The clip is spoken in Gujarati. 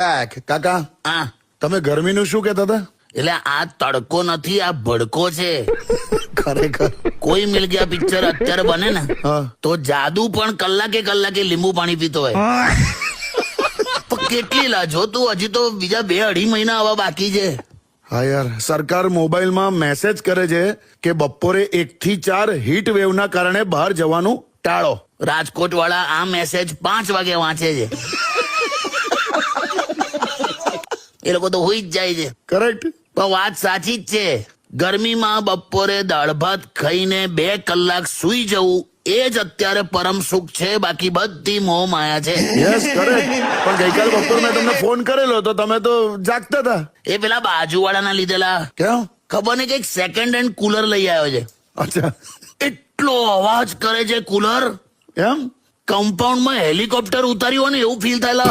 કાકા હા તમે ગરમીનું શું કહેતા હતા? એટલે આ તડકો નથી, આ ભડકો છે. ખરેખર કોઈ મિલ ગયા પિક્ચર અત્યારે બને ને હા. તો જાદુ પણ કલાકે કલાકે લીંબુ પાણી પીતો હોય. તો કેટલી લાજો તું, હજી તો બીજા 2-2.5 મહિના આવા બાકી છે. હા યાર, સરકાર મોબાઈલમાં મેસેજ કરે છે કે બપોરે 1 થી 4 હીટ વેવના કારણે બહાર જવાનું ટાળો. રાજકોટ વાળા આ મેસેજ 5 વાગે વાંચે છે. એ લોકો તો હોઈ જ જાય છે. કરેક્ટ. પણ વાત સાચી જ છે. ગરમીમાં બપોરે દાળ ભાત ખાઈને 2 કલાક સૂઈ જવું એ જ અત્યારે પરમ સુખ છે. બાકી બધી મોહ માયા છે. Yes correct. પણ ગઈકાલ બપોર મેં તમને ફોન કરેલો તો તમે તો જાગતા હતા. એ પેલા બાજુવાળાના લીધેલા કેમ? ખબર નહીં કઈક સેકન્ડ હેન્ડ કુલર લઈ આવ્યો છે. અચ્છા એટલો અવાજ કરે છે કુલર, એમ? કમ્પાઉન્ડમાં હેલિકોપ્ટર ઉતાર્યું હોય ને એવું ફીલ થાય.